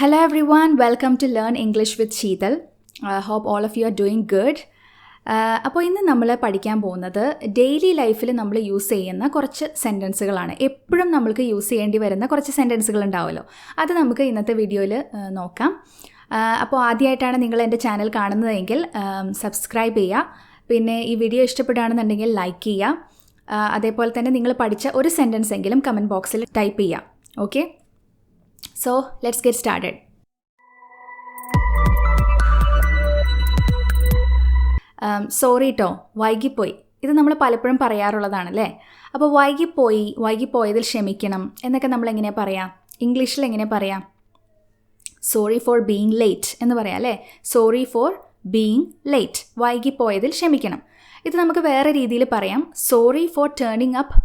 Hello everyone, welcome to Learn English with Seethal. I hope all of you are doing good. അപ്പോൾ ഇന്ന് നമ്മൾ പഠിക്കാൻ പോകുന്നത് daily ലൈഫിൽ നമ്മൾ യൂസ് ചെയ്യുന്ന കുറച്ച് സെൻറ്റൻസുകളാണ്. എപ്പോഴും നമ്മൾക്ക് യൂസ് ചെയ്യേണ്ടി വരുന്ന കുറച്ച് സെൻറ്റൻസുകൾ ഉണ്ടാവുമല്ലോ. അത് നമുക്ക് ഇന്നത്തെ വീഡിയോയിൽ നോക്കാം. അപ്പോൾ ആദ്യമായിട്ടാണ് നിങ്ങൾ എൻ്റെ ചാനൽ കാണുന്നതെങ്കിൽ സബ്സ്ക്രൈബ് ചെയ്യുക. പിന്നെ ഈ വീഡിയോ ഇഷ്ടപ്പെടുകയാണെന്നുണ്ടെങ്കിൽ ലൈക്ക് ചെയ്യുക. അതേപോലെ തന്നെ നിങ്ങൾ പഠിച്ച ഒരു സെൻറ്റൻസ് എങ്കിലും കമൻറ്റ് ബോക്സിൽ ടൈപ്പ് ചെയ്യുക. Okay, so let's get started. Sorry ട്ടോ, വൈകിപ്പോയി. ഇത് നമ്മൾ പലപ്പോഴും പറയാറുള്ളതാണല്ലേ. അപ്പോൾ വൈകിപ്പോയതിൽ ക്ഷമിക്കണം എന്നൊക്കെ നമ്മൾ എങ്ങനെ പറയാം? ഇംഗ്ലീഷിൽ എങ്ങനെ പറയാം? സോറി ഫോർ ബീയിങ് ലേറ്റ് എന്ന് പറയാം അല്ലേ. സോറി ഫോർ ബീയിങ് ലേറ്റ്, വൈകിപ്പോയതിൽ ക്ഷമിക്കണം. ഇത് നമുക്ക് വേറെ രീതിയിൽ പറയാം. Sorry for turning up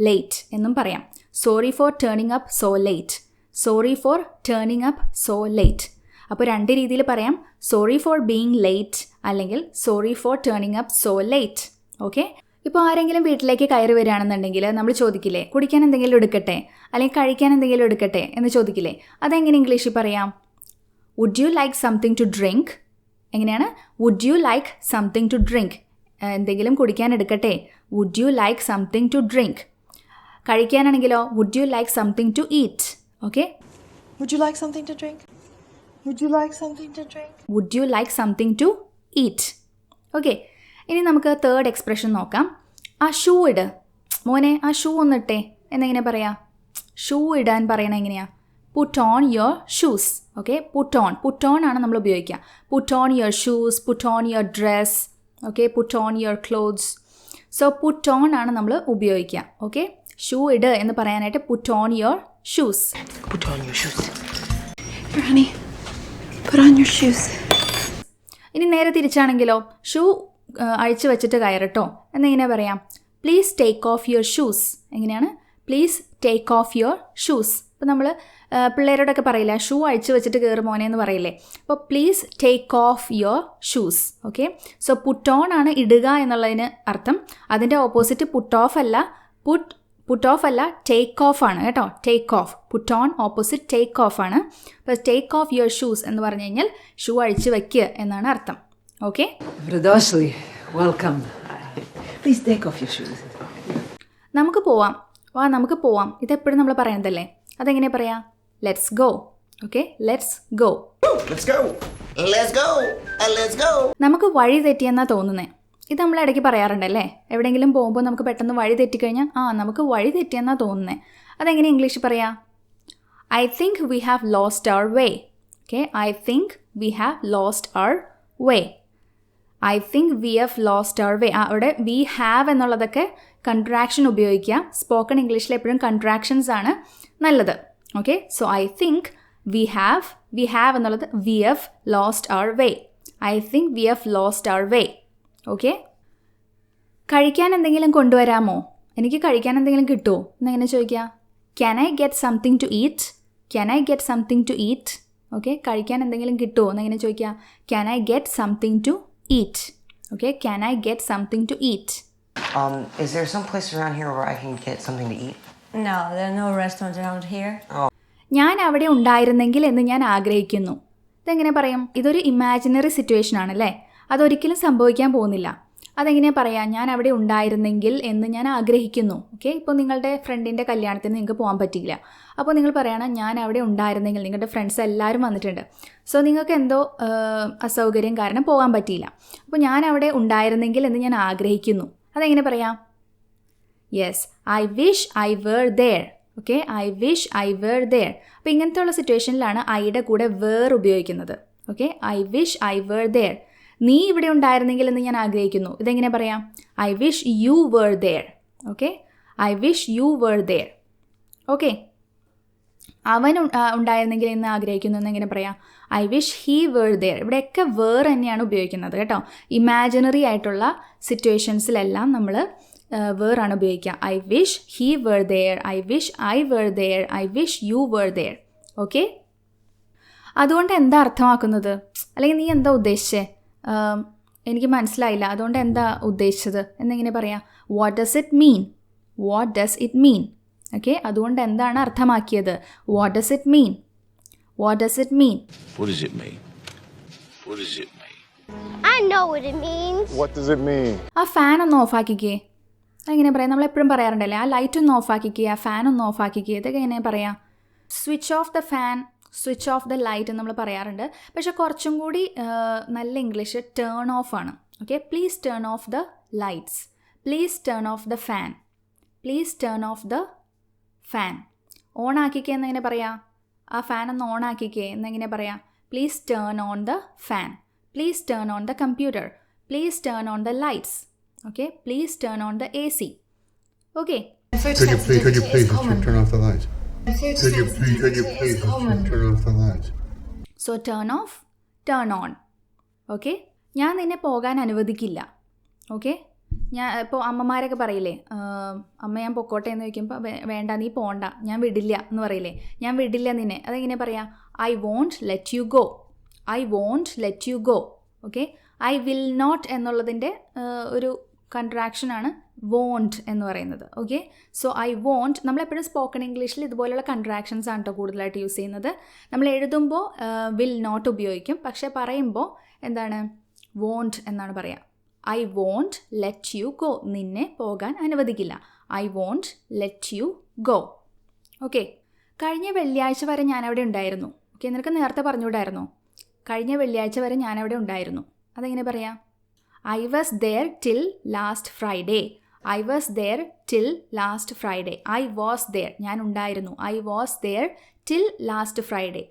late എന്നും പറയാം. Sorry for turning up so late, sorry for turning up so late. അപ്പോൾ രണ്ട് രീതിയിൽ പറയാം. സോറി ഫോർ ബീയിങ് ലേറ്റ് അല്ലെങ്കിൽ sorry for turning up so late. Okay, ഇപ്പോൾ ആരെങ്കിലും വീട്ടിലേക്ക് കയറി വരികയാണെന്നുണ്ടെങ്കിൽ നമ്മൾ ചോദിക്കില്ലേ, കുടിക്കാൻ എന്തെങ്കിലും എടുക്കട്ടെ അല്ലെങ്കിൽ കഴിക്കാൻ എന്തെങ്കിലും എടുക്കട്ടെ എന്ന് ചോദിക്കില്ലേ. അതെങ്ങനെ ഇംഗ്ലീഷിൽ പറയാം? Would you like something to drink? എങ്ങനെയാണ്? Would you like something to drink. എന്തെങ്കിലും കുടിക്കാൻ എടുക്കട്ടെ, would you like something to drink. കഴിക്കാനാണെങ്കിലോ would you like something to eat. Okay? Would you like something to drink? Would you like something to drink? Would you like something to eat? Okay. ഇനി നമുക്ക് third expression നോക്കാം. ആ shoe ഇട് മോനെ, ആ shoe ഒന്നിട്ടേ എന്നെങ്ങനെ പറയാം? Shoe ഇടാൻ പറയണ എങ്ങനെയാ? Put on your shoes. Okay, put on ആണ് നമ്മൾ ഉപയോഗിക്കുക. Put on your shoes, put on your dress. Okay, put on your clothes. So put on ആണ് നമ്മൾ ഉപയോഗിക്കുക. ഓക്കെ, ഷൂ ഇട് എന്ന് പറയാനായിട്ട് put on your shoes. Put on your shoes. Here, honey. Put on your shoes. ഇനി നേരെ തിരിച്ചാണെങ്കിലോ, shoe അഴിച്ചു വെച്ചിട്ട് കയറട്ടോ എന്നെങ്ങനെ പറയാം? Please take off your shoes. എങ്ങനെയാണ്? Please take off your shoes. ഇപ്പോൾ നമ്മൾ പിള്ളേരോടൊക്കെ പറയില്ല, ഷൂ അഴിച്ചു വെച്ചിട്ട് കയറി മോനെ എന്ന് പറയില്ലേ. അപ്പോൾ please take off your shoes. Okay, so put on ആണ് ഇടുക എന്നുള്ളതിന് അർത്ഥം. അതിൻ്റെ ഓപ്പോസിറ്റ് പുട്ട് ഓഫ് അല്ല, പുട്ട് ഓഫ് അല്ല, ടേക്ക് ഓഫ് ആണ് കേട്ടോ. Take off, put on opposite take off ആണ്. അപ്പോൾ ടേക്ക് ഓഫ് യുവർ ഷൂസ് എന്ന് പറഞ്ഞു കഴിഞ്ഞാൽ ഷൂ അഴിച്ച് വയ്ക്കുക എന്നാണ് അർത്ഥം. Okay, welcome. Please take off your shoes. നമുക്ക് പോവാം, നമുക്ക് പോവാം. ഇതെപ്പോഴും നമ്മൾ പറയുന്നതല്ലേ. അതെങ്ങനെ പറയാം? Let's go. Okay, let's go. നമുക്ക് വഴി തെറ്റിയെന്നാണ് തോന്നുന്നത്. ഇത് നമ്മൾ ഇടയ്ക്ക് പറയാറുണ്ടല്ലേ. എവിടെയെങ്കിലും പോകുമ്പോൾ നമുക്ക് പെട്ടെന്ന് വഴി തെറ്റിക്കഴിഞ്ഞാൽ നമുക്ക് വഴി തെറ്റിയെന്നാണ് തോന്നുന്നത്. അതെങ്ങനെ ഇംഗ്ലീഷിൽ പറയാം? I think we have lost our way. Okay, I think we have lost our way. I think we have lost our way. അവിടെ വി ഹാവ് എന്നുള്ളതൊക്കെ കൺട്രാക്ഷൻ ഉപയോഗിക്കുക. സ്പോക്കൺ ഇംഗ്ലീഷിൽ എപ്പോഴും കൺട്രാക്ഷൻസ് ആണ് നല്ലത്. Okay, so I think we have എന്നുള്ളത് we have lost our way. I think we have lost our way. Okay, കഴിക്കാൻ എന്തെങ്കിലും കൊണ്ടുവരാമോ? എനിക്ക് കഴിക്കാൻ എന്തെങ്കിലും കിട്ടുമോ എന്നെങ്ങനെ ചോദിക്കുക? Can I get something to eat? Can I get something to eat? Okay, കഴിക്കാൻ എന്തെങ്കിലും കിട്ടുമോ എന്നെങ്ങനെ ചോദിക്കുക? Can I get something to eat? Okay, can I get something to eat? Is there some place around here where I can get something to eat? No, there are no restaurants around here. ഞാൻ അവിടെ ഉണ്ടായിരുന്നെങ്കിൽ എന്ന് ഞാൻ ആഗ്രഹിക്കുന്നു. ഇതെങ്ങനെ പറയും? ഇതൊരു imaginary situation ആണല്ലേ. അതൊരിക്കലും സംഭവിക്കാൻ പോകുന്നില്ല. അതെങ്ങനെ പറയാം? ഞാൻ അവിടെ ഉണ്ടായിരുന്നെങ്കിൽ എന്ന് ഞാൻ ആഗ്രഹിക്കുന്നു. ഓക്കെ, ഇപ്പോൾ നിങ്ങളുടെ ഫ്രണ്ടിൻ്റെ കല്യാണത്തിന് നിങ്ങൾക്ക് പോകാൻ പറ്റിയില്ല. അപ്പോൾ നിങ്ങൾ പറയണം ഞാൻ അവിടെ ഉണ്ടായിരുന്നെങ്കിൽ. നിങ്ങളുടെ ഫ്രണ്ട്സ് എല്ലാവരും വന്നിട്ടുണ്ട്. സോ നിങ്ങൾക്ക് എന്തോ അസൗകര്യം കാരണം പോകാൻ പറ്റിയില്ല. അപ്പോൾ ഞാൻ അവിടെ ഉണ്ടായിരുന്നെങ്കിൽ എന്ന് ഞാൻ ആഗ്രഹിക്കുന്നു. അതെങ്ങനെ പറയാം? Yes, I wish I were there. Okay, I wish I were there. അപ്പോൾ ഇങ്ങനത്തെ ഉള്ള സിറ്റുവേഷനിലാണ് ഐയുടെ കൂടെ വേർ ഉപയോഗിക്കുന്നത്. Okay, I wish I were there. നീ ഇവിടെ ഉണ്ടായിരുന്നെങ്കിൽ എന്ന് ഞാൻ ആഗ്രഹിക്കുന്നു. ഇതെങ്ങനെ പറയാം? I wish you were there. Okay, I wish you were there. Okay, അവൻ ഉണ്ടായിരുന്നെങ്കിൽ എന്ന് ആഗ്രഹിക്കുന്നു എന്നെങ്ങനെ പറയാം? I wish he were there. ഇവിടെയൊക്കെ വേർ തന്നെയാണ് ഉപയോഗിക്കുന്നത് കേട്ടോ. ഇമാജിനറി ആയിട്ടുള്ള സിറ്റുവേഷൻസിലെല്ലാം നമ്മൾ വേർ ആണ് ഉപയോഗിക്കുക. I wish he were there, I wish I were there, I wish you were there. Okay, അതുകൊണ്ട് എന്താ അർത്ഥമാക്കുന്നത്? അല്ലെങ്കിൽ നീ എന്താ ഉദ്ദേശിച്ചേ? എനിക്ക് മനസ്സിലായില്ല, അതുകൊണ്ട് എന്താ ഉദ്ദേശിച്ചത് എന്നെങ്ങനെ പറയാം? What does it mean? What does it mean? Okay, അതുകൊണ്ട് എന്താണ് അർത്ഥമാക്കിയത്? What does it mean? What does it mean? What does it mean? What does it mean? I know what it means. What does it mean? ആ fan ഒന്ന് ഓഫാക്കിക്കേ. അതെങ്ങനെ പറയാം? നമ്മളെപ്പോഴും പറയാറുണ്ടല്ലേ, ആ light ഒന്ന് ഓഫാക്കിക്കേ, ആ ഫാൻ ഒന്ന് ഓഫാക്കിക്കേ. ഇതൊക്കെ എങ്ങനെ പറയാം? Switch off the fan, switch off the light എന്ന് നമ്മൾ പറയാറുണ്ട്. പക്ഷെ കുറച്ചും കൂടി നല്ല ഇംഗ്ലീഷ് ടേൺ ഓഫ് ആണ്. Okay, please turn off the lights, please turn off the fan, please turn off the fan. On ആക്കിക്കേ എന്നെങ്ങനെ പറയാം? ആ ഫാൻ ഒന്ന് ഓൺ ആക്കിക്കേ എന്നെങ്ങനെ പറയാം? Please turn on the fan, please turn on the computer, please turn on the lights. Okay, please turn on the AC. Okay, Could you please turn off the lights? Could you please turn off the lights? So turn of, turn on. Okay, ഞാൻ നിന്നെ പോകാൻ അനുവദിക്കില്ല. Okay, ഞാൻ ഇപ്പോൾ അമ്മമാരൊക്കെ പറയില്ലേ, അമ്മ ഞാൻ പൊക്കോട്ടെ എന്ന് ചോദിക്കുമ്പോൾ വേണ്ട നീ പോണ്ട, ഞാൻ വിടില്ല എന്ന് പറയില്ലേ, ഞാൻ വിടില്ല നിന്നെ. അതെങ്ങനെ പറയാം? I won't let you go, I won't let you go. Okay, I will not എന്നുള്ളതിൻ്റെ ഒരു കൺട്രാക്ഷനാണ് വോണ്ട് എന്ന് പറയുന്നത്. ഓക്കെ, സോ ഐ വോണ്ട്, നമ്മളെപ്പോഴും സ്പോക്കൺ ഇംഗ്ലീഷിൽ ഇതുപോലെയുള്ള കൺട്രാക്ഷൻസ് ആണ് കേട്ടോ കൂടുതലായിട്ട് യൂസ് ചെയ്യുന്നത്. നമ്മൾ എഴുതുമ്പോൾ വിൽ നോട്ട് ഉപയോഗിക്കും, പക്ഷേ പറയുമ്പോൾ എന്താണ്? വോണ്ട് എന്നാണ് പറയുക. I won't let you go, നിന്നെ പോകാൻ അനുവദിക്കില്ല. I won't let you go. Okay, കഴിഞ്ഞ വെള്ളിയാഴ്ച വരെ ഞാനവിടെ ഉണ്ടായിരുന്നു. ഓക്കെ, നിനക്ക് നേരത്തെ പറഞ്ഞുകൂടായിരുന്നോ? കഴിഞ്ഞ വെള്ളിയാഴ്ച വരെ ഞാനവിടെ ഉണ്ടായിരുന്നു. അതെങ്ങനെ പറയാം? I was there till last Friday, I was there till last Friday. I was there, ഞാൻ ഉണ്ടായിരുന്നു. I was there till last Friday,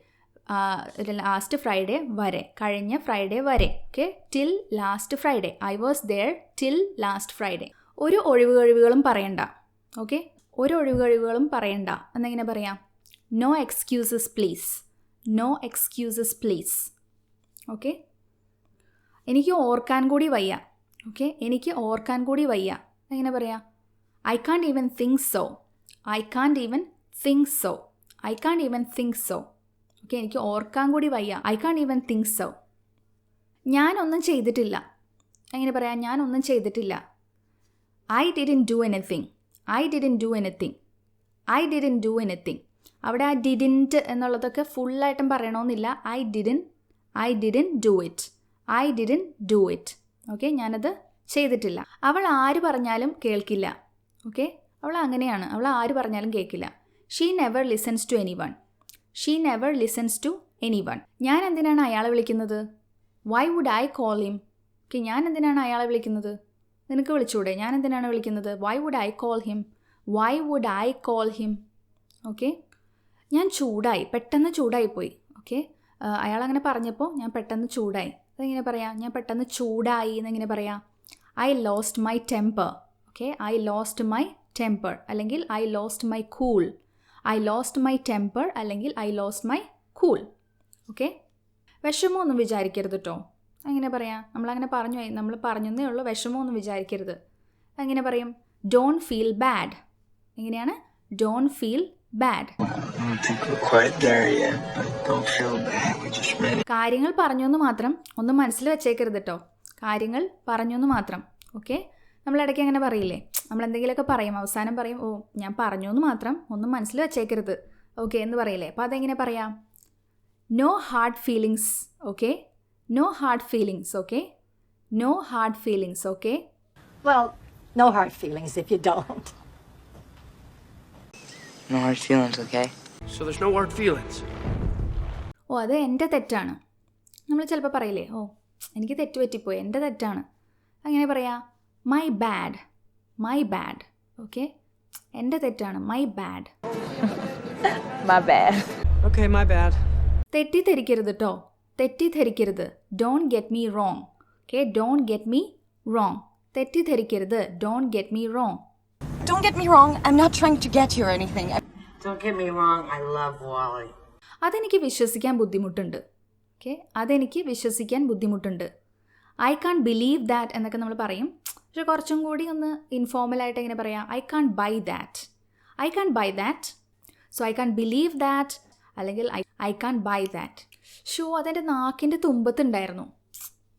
last Friday വരെ, കഴിഞ്ഞ ഫ്രൈഡേ വരെ. Okay, till last Friday, I was there till last Friday. ഒരു ഒഴിവുകഴിവുകളും പറയണ്ട. Okay, ഒരു ഒഴിവുകഴിവുകളും പറയണ്ട എന്നെങ്ങനെ പറയാം? No excuses please, no excuses please. Okay, എനിക്ക് ഓർക്കാൻ കൂടി വയ്യ. ഓക്കെ, എനിക്ക് ഓർക്കാൻ കൂടി വയ്യ എങ്ങനെ പറയാം? I can't even think so, I can't even think so, I can't even think so. Okay, എനിക്ക് ഓർക്കാൻ കൂടി വയ്യ, I can't even think so. ഞാനൊന്നും ചെയ്തിട്ടില്ല എങ്ങനെ പറയാം? ഞാനൊന്നും ചെയ്തിട്ടില്ല. I didn't do anything, I didn't do anything, I didn't do anything. അവിടെ ആ ഡിഡിൻറ്റ് എന്നുള്ളതൊക്കെ ഫുള്ളായിട്ടും പറയണമെന്നില്ല. I didn't do it, I didn't do it. Okay, ഞാനത് ചെയ്തിട്ടില്ല. അവൾ ആര് പറഞ്ഞാലും കേൾക്കില്ല. ഓക്കെ, അവൾ അങ്ങനെയാണ്, അവൾ ആര് പറഞ്ഞാലും കേൾക്കില്ല. She never listens to anyone, she never listens to anyone. ഞാൻ എന്തിനാണ് അയാളെ വിളിക്കുന്നത്? Why would I call him. Okay, ഞാൻ എന്തിനാണ് അയാളെ വിളിക്കുന്നത്? നിനക്ക് വിളിച്ചൂടെ? ഞാൻ എന്തിനാണ് വിളിക്കുന്നത്? Why would I call him, why would I call him. Okay, ഞാൻ ചൂടായി, പെട്ടെന്ന് ചൂടായിപ്പോയി. ഓക്കെ, അയാളങ്ങനെ പറഞ്ഞപ്പോൾ ഞാൻ പെട്ടെന്ന് ചൂടായി. അതെങ്ങനെ പറയാം? ഞാൻ പെട്ടെന്ന് ചൂടായി എന്നെങ്ങനെ പറയാം? I lost my temper. Okay, I lost my temper അല്ലെങ്കിൽ I lost my cool. I lost my temper അല്ലെങ്കിൽ I lost my cool. Okay, വിഷമമൊന്നും വിചാരിക്കരുത് കേട്ടോ. എങ്ങനെ പറയാം? നമ്മളങ്ങനെ നമ്മൾ പറഞ്ഞതേ ഉള്ളൂ, വിഷമമൊന്നും വിചാരിക്കരുത്. എങ്ങനെ പറയും? Don't feel bad. എങ്ങനെയാണ്? Don't feel bad. കാര്യങ്ങൾ പറഞ്ഞൊന്ന് മാത്രം, ഒന്നും മനസ്സിൽ വെച്ചേക്കരുത് കേട്ടോ. കാര്യങ്ങൾ പറഞ്ഞൊന്ന് മാത്രം. ഓക്കെ, നമ്മളിടയ്ക്ക് അങ്ങനെ പറയില്ലേ, നമ്മൾ എന്തെങ്കിലുമൊക്കെ പറയും, അവസാനം പറയും ഓ ഞാൻ പറഞ്ഞു എന്ന് മാത്രം, ഒന്നും മനസ്സിൽ വെച്ചേക്കരുത്. ഓക്കെ എന്ന് പറയില്ലേ? അപ്പോൾ അതെങ്ങനെ പറയാം? No hard feelings. Okay, no hard feelings. Okay, no hard feelings. Okay, Well, no hard feelings if you don't. No hard feelings, okay? So there's no hard feelings. ഓ അത് എൻ്റെ തെറ്റാണ്. നമ്മൾ ചിലപ്പോൾ പറയില്ലേ ഓ എനിക്ക് തെറ്റ് പറ്റിപ്പോയി, എൻ്റെ തെറ്റാണ്. അങ്ങനെ പറയാം my bad, my bad. Okay, എൻ്റെ തെറ്റാണ്, my bad. My bad. Okay, my bad. തെറ്റിദ്ധരിക്കരുത് കേട്ടോ, തെറ്റിദ്ധരിക്കരുത്. Don't get me wrong. Okay, don't get me wrong. തെറ്റിദ്ധരിക്കരുത്, don't get me wrong. Don't get me wrong, I'm not trying to get you or anything. Don't get me wrong, I love Wally. അതെനിക്ക് വിശ്വസിക്കാൻ ബുദ്ധിമുട്ടുണ്ട്. Okay, അതെനിക്ക് വിശ്വസിക്കാൻ ബുദ്ധിമുട്ടുണ്ട്. I can't believe that എന്നൊക്കെ നമ്മൾ പറയും. പക്ഷെ കുറച്ചും കൂടി ഒന്ന് ഇൻഫോർമലായിട്ട് എങ്ങനെ പറയാം? I can't buy that, I can't buy that. So I can't believe that അല്ലെങ്കിൽ ഐ കാൺ ബൈ ദാറ്റ്. അതെൻ്റെ നാക്കിൻ്റെ തുമ്പത്തുണ്ടായിരുന്നു,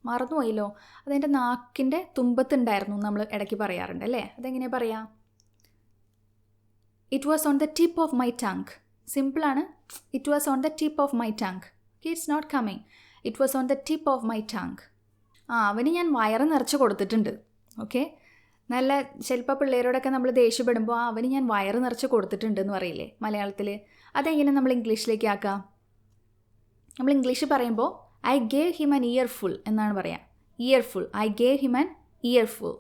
മറന്നുപോയല്ലോ. അതെൻ്റെ നാക്കിൻ്റെ തുമ്പത്തുണ്ടായിരുന്നു നമ്മൾ ഇടയ്ക്ക് പറയാറുണ്ട് അല്ലേ? അതെങ്ങനെയാണ് പറയാം? It was on the tip of my tongue. സിമ്പിളാണ്. It was on the tip of my tongue. Okay, it's not coming. It was on the tip of my tongue. അവന് ഞാൻ വയറ് നിറച്ച് കൊടുത്തിട്ടുണ്ട്. ഓക്കെ, നല്ല ചിലപ്പോൾ പിള്ളേരോടൊക്കെ നമ്മൾ ദേഷ്യപ്പെടുമ്പോൾ അവന് ഞാൻ വയറ് നിറച്ച് കൊടുത്തിട്ടുണ്ട് എന്ന് പറയില്ലേ മലയാളത്തിൽ. അതെങ്ങനെ നമ്മൾ ഇംഗ്ലീഷിലേക്ക് ആക്കാം? നമ്മൾ ഇംഗ്ലീഷ് പറയുമ്പോൾ I gave him an year full എന്നാണ് പറയുക. Year full, I gave him an year full.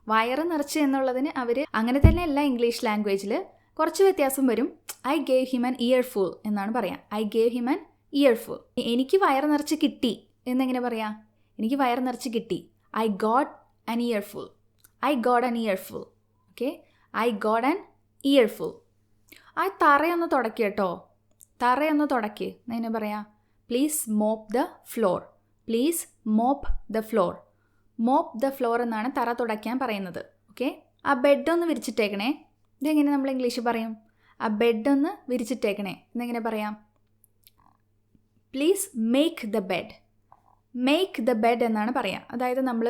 വയറ് നിറച്ച് എന്നുള്ളതിന് അവർ അങ്ങനെ തന്നെ അല്ല, ഇംഗ്ലീഷ് ലാംഗ്വേജിൽ കുറച്ച് വ്യത്യാസം വരും. I gave him an year full എന്നാണ് പറയാം. I gave him an year full. എനിക്ക് വയറ് നിറച്ച് കിട്ടി എന്നെങ്ങനെ പറയാം? എനിക്ക് വയറ് നിറച്ച് കിട്ടി. I got an year full. I got an year full. Okay, I got an year full. ആ തറയൊന്ന് തുടയ്ക്കുക കേട്ടോ. തറയൊന്ന് തുടയ്ക്ക് എങ്ങനെ പറയാം? Please mop the floor. Please mop the floor. Mop the floor എന്നാണ് തറ തുടയ്ക്കാൻ പറയുന്നത്. ഓക്കെ, ആ ബെഡൊന്ന് വിരിച്ചിട്ടേക്കണേ. ഇതെങ്ങനെ നമ്മൾ ഇംഗ്ലീഷ് പറയും? ആ ബെഡൊന്ന് വിരിച്ചിട്ടേക്കണേ എന്നെങ്ങനെ പറയാം? Please make the bed. Make the bed എന്നാണ് പറയുക. അതായത് നമ്മൾ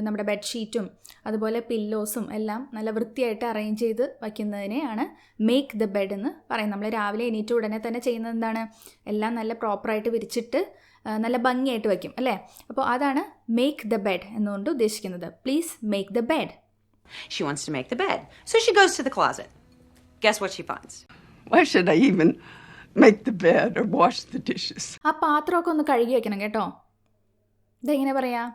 നമ്മുടെ ബെഡ്ഷീറ്റും അതുപോലെ പില്ലോസും എല്ലാം നല്ല വൃത്തിയായിട്ട് അറേഞ്ച് ചെയ്ത് വയ്ക്കുന്നതിനെയാണ് മേക്ക് ദ ബെഡ് എന്ന് പറയും. നമ്മൾ രാവിലെ എണീറ്റ് ഉടനെ തന്നെ ചെയ്യുന്നത് എന്താണ്? എല്ലാം നല്ല പ്രോപ്പറായിട്ട് വിരിച്ചിട്ട് നല്ല ഭംഗിയായിട്ട് വയ്ക്കും അല്ലേ? അപ്പോൾ അതാണ് മേക്ക് ദ ബെഡ് എന്നുകൊണ്ട് ഉദ്ദേശിക്കുന്നത്. Please make the bed. She wants to make the bed, so she goes to the closet. Guess what she finds? Why should I even make the bed or wash the dishes? ആ പാത്രമൊക്കെ ഒന്ന് കഴുകി വയ്ക്കണം കേട്ടോ. ഇതെങ്ങനെ പറയാം?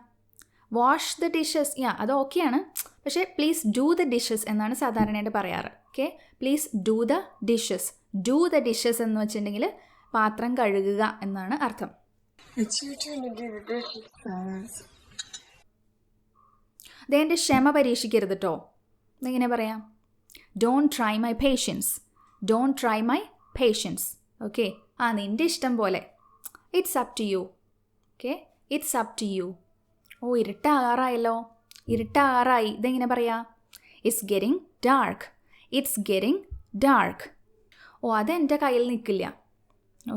Wash the dishes. അത് ഓക്കെയാണ്, പക്ഷേ പ്ലീസ് ഡൂ ദ ഡിഷസ് എന്നാണ് സാധാരണയായിട്ട് പറയാറ്. Okay, please do the dishes. Do the dishes എന്ന് വെച്ചിട്ടുണ്ടെങ്കിൽ പാത്രം കഴുകുക എന്നാണ് അർത്ഥം. അതെൻ്റെ ക്ഷമ പരീക്ഷിക്കരുത് കേട്ടോ. ഇതെങ്ങനെ പറയാം? Don't try my patience. Don't try my patience. Okay, നിൻ്റെ ഇഷ്ടം പോലെ. It's up to you. Okay, it's up to you. ഇരുട്ടാകാറായല്ലോ. ഇരുട്ടാകാറായി. ഇതെങ്ങനെ പറയാം? It's getting dark. It's getting dark. അതെൻ്റെ കയ്യിൽ നിൽക്കില്ല.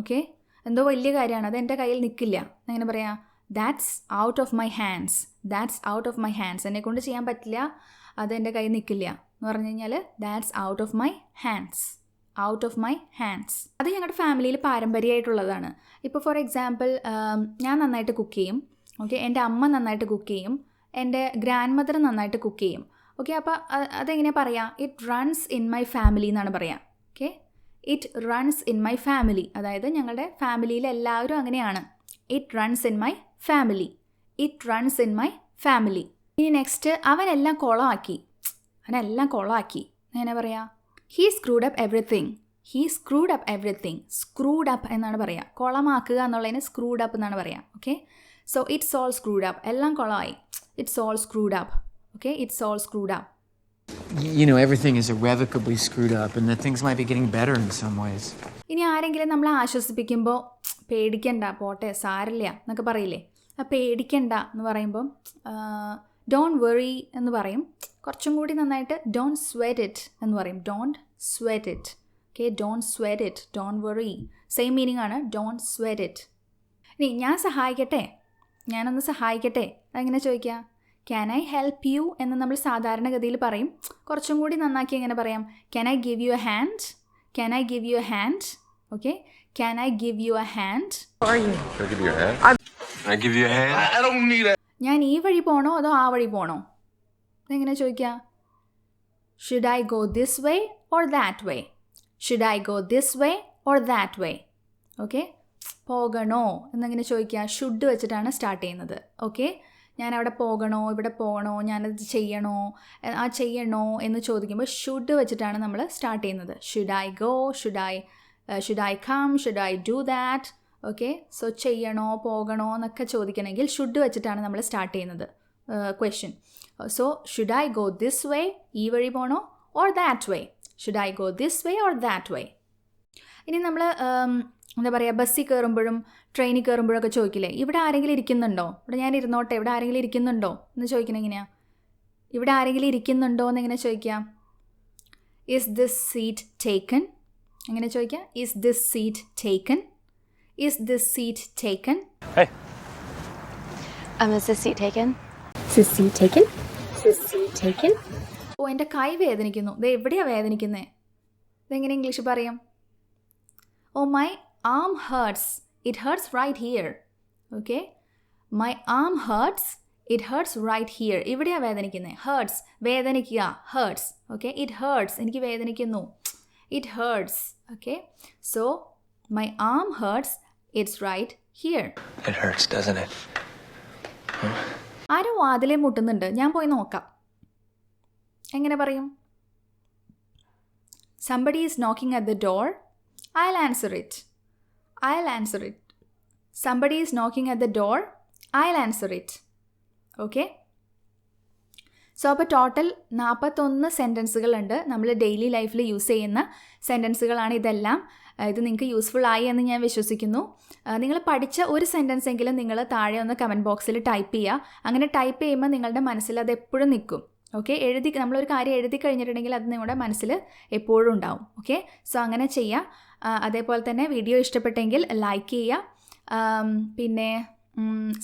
ഓക്കെ, എന്തോ വലിയ കാര്യമാണ്, അതെൻ്റെ കയ്യിൽ നിൽക്കില്ല. എങ്ങനെ പറയാം? That's out of my hands. That's out of my hands. എന്നെക്കൊണ്ട് ചെയ്യാൻ പറ്റില്ല, അതെൻ്റെ കയ്യിൽ നിൽക്കില്ല എന്ന് പറഞ്ഞു കഴിഞ്ഞാൽ that's out of my hands. Out of my hands. അത് ഞങ്ങളുടെ ഫാമിലിയിൽ പാരമ്പര്യമായിട്ടുള്ളതാണ്. ഇപ്പോൾ ഫോർ എക്സാമ്പിൾ, ഞാൻ നന്നായിട്ട് കുക്ക് ചെയ്യും. ഓക്കെ, എൻ്റെ അമ്മ നന്നായിട്ട് കുക്ക് ചെയ്യും. എൻ്റെ ഗ്രാൻഡ് മദർ നന്നായിട്ട് കുക്ക് ചെയ്യും. ഓക്കെ, അപ്പോൾ അതെങ്ങനെയാണ് പറയുക? It runs in my family എന്നാണ് പറയുക. Okay, it runs in my family. അതായത് ഞങ്ങളുടെ ഫാമിലിയിൽ എല്ലാവരും അങ്ങനെയാണ്. It runs in my family. It runs in my family. ഇനി നെക്സ്റ്റ്, അവനെല്ലാം കുളമാക്കി. അവനെല്ലാം കുളമാക്കി എങ്ങനെ പറയാം? He screwed up everything. He screwed up everything. Screwed up എന്നാണ് പറയുക. കുളമാക്കുക എന്നുള്ളതിന് സ്ക്രൂഡ് അപ്പ് എന്നാണ് പറയുക. Okay, so it's all screwed up. എല്ലാം കുളമായി. It's all screwed up. Okay, it's all screwed up. You know, everything is irrevocably screwed up and that things might be getting better in some ways. ഇനി ആരെങ്കിലും നമ്മളെ ആശ്വസിപ്പിക്കുമ്പോൾ പേടിക്കണ്ട, പോട്ടെ, സാരില്ല എന്നൊക്കെ പറയില്ലേ? പേടിക്കണ്ട എന്ന് പറയുമ്പം ഡോണ്ട് വെറി എന്ന് പറയും. കുറച്ചും കൂടി നന്നായിട്ട് ഡോണ്ട് സ്വെറ്റ് ഇറ്റ് എന്ന് പറയും. Don't sweat it. Okay, don't sweat it. Don't worry. Same meaning ആണ്. Don't sweat it. ഇനി ഞാൻ സഹായിക്കട്ടെ, ഞാനൊന്ന് സഹായിക്കട്ടെ, അതെങ്ങനെ ചോദിക്കുക? ക്യാൻ ഐ ഹെൽപ്പ് യു എന്ന് നമ്മൾ സാധാരണഗതിയിൽ പറയും. കുറച്ചും കൂടി നന്നാക്കി എങ്ങനെ പറയാം? Can I give you A hand. Can I give you A hand. Okay, can I give you A hand. ഞാൻ ഈ വഴി പോകണോ അതോ ആ വഴി പോകണോ? അതെങ്ങനെ ചോദിക്കുക? Should I go this way or that way? Should I go this way or that way? Okay, പോകണോ എന്നെങ്ങനെ ചോദിക്കുക? ഷുഡ് വെച്ചിട്ടാണ് സ്റ്റാർട്ട് ചെയ്യുന്നത്. ഓക്കെ, ഞാൻ അവിടെ പോകണോ, ഇവിടെ പോകണോ, ഞാനത് ചെയ്യണോ, ചെയ്യണോ എന്ന് ചോദിക്കുമ്പോൾ ഷുഡ് വെച്ചിട്ടാണ് നമ്മൾ സ്റ്റാർട്ട് ചെയ്യുന്നത്. Should I go, should I come, should I do that. Okay, so ചെയ്യണോ പോകണോ എന്നൊക്കെ ചോദിക്കണമെങ്കിൽ ഷുഡ് വെച്ചിട്ടാണ് നമ്മൾ സ്റ്റാർട്ട് ചെയ്യുന്നത് question. So should I go this way, ഈ വഴി പോകണോ, or that way? Should I go this way or that way? ഇനി നമ്മൾ എന്താ പറയുക, ബസ്സിൽ കയറുമ്പോഴും ട്രെയിനിൽ കയറുമ്പോഴൊക്കെ ചോദിക്കില്ലേ, ഇവിടെ ആരെങ്കിലും ഇരിക്കുന്നുണ്ടോ, ഇവിടെ ഞാൻ ഇരുന്നോട്ടെ, ഇവിടെ ആരെങ്കിലും ഇരിക്കുന്നുണ്ടോ എന്ന് ചോദിക്കണം. എങ്ങനെയാണ്? ഇവിടെ ആരെങ്കിലും ഇരിക്കുന്നുണ്ടോ എന്നെങ്ങനെ ചോദിക്കാം? Is this seat taken? എങ്ങനെ ചോദിക്കാം? Is this seat taken? Is this seat taken? Is this seat taken? Is this seat taken? Is this seat taken? എൻ്റെ കൈ വേദനിക്കുന്നു. ഇത് എവിടെയാണ് വേദനിക്കുന്നത്? ഇതെങ്ങനെ ഇംഗ്ലീഷ് പറയാം? Oh, my arm hurts. It hurts right here. Okay? My arm hurts. It hurts right here. ഇവിടെയാണ് വേദനിക്കുന്നത്. Hurts. വേദനിക്കുക. Hurts. Okay? It hurts. എനിക്ക് വേദനിക്കുന്നു. It hurts. Okay? So, my arm hurts. It's right here. It hurts, doesn't it? ആരോ വാതിലെ മുട്ടുന്നുണ്ട്. ഞാൻ പോയി നോക്കാം. എങ്ങനെ പറയും? Somebody is knocking at the door. I'll answer it. I'll answer it. Somebody is knocking at the door. I'll answer it. Okay? So അപ്പോൾ total 41 സെൻറ്റൻസുകളുണ്ട് നമ്മൾ daily ലൈഫിൽ use ചെയ്യുന്ന സെൻറ്റൻസുകളാണ് ഇതെല്ലാം. ഇത് നിങ്ങൾക്ക് യൂസ്ഫുൾ ആയി എന്ന് ഞാൻ വിശ്വസിക്കുന്നു. നിങ്ങൾ പഠിച്ച ഒരു സെൻറ്റൻസ് എങ്കിലും നിങ്ങൾ താഴെ ഒന്ന് കമൻറ്റ് ബോക്സിൽ ടൈപ്പ് ചെയ്യുക. അങ്ങനെ ടൈപ്പ് ചെയ്യുമ്പോൾ നിങ്ങളുടെ മനസ്സിൽ അത് എപ്പോഴും നിൽക്കും. ഓക്കെ, നമ്മളൊരു കാര്യം എഴുതി കഴിഞ്ഞിട്ടുണ്ടെങ്കിൽ അത് നിങ്ങളുടെ മനസ്സിൽ എപ്പോഴും ഉണ്ടാവും. ഓക്കെ, സോ അങ്ങനെ ചെയ്യുക. അതേപോലെ തന്നെ വീഡിയോ ഇഷ്ടപ്പെട്ടെങ്കിൽ ലൈക്ക് ചെയ്യുക. പിന്നെ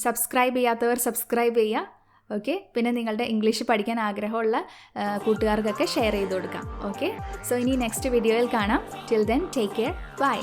സബ്സ്ക്രൈബ് ചെയ്യാത്തവർ സബ്സ്ക്രൈബ് ചെയ്യുക. ഓക്കെ, പിന്നെ നിങ്ങളുടെ ഇംഗ്ലീഷ് പഠിക്കാൻ ആഗ്രഹമുള്ള കൂട്ടുകാർക്കൊക്കെ ഷെയർ ചെയ്ത് കൊടുക്കാം. ഓക്കെ, സോ ഇനി നെക്സ്റ്റ് വീഡിയോയിൽ കാണാം. Till then take care. By.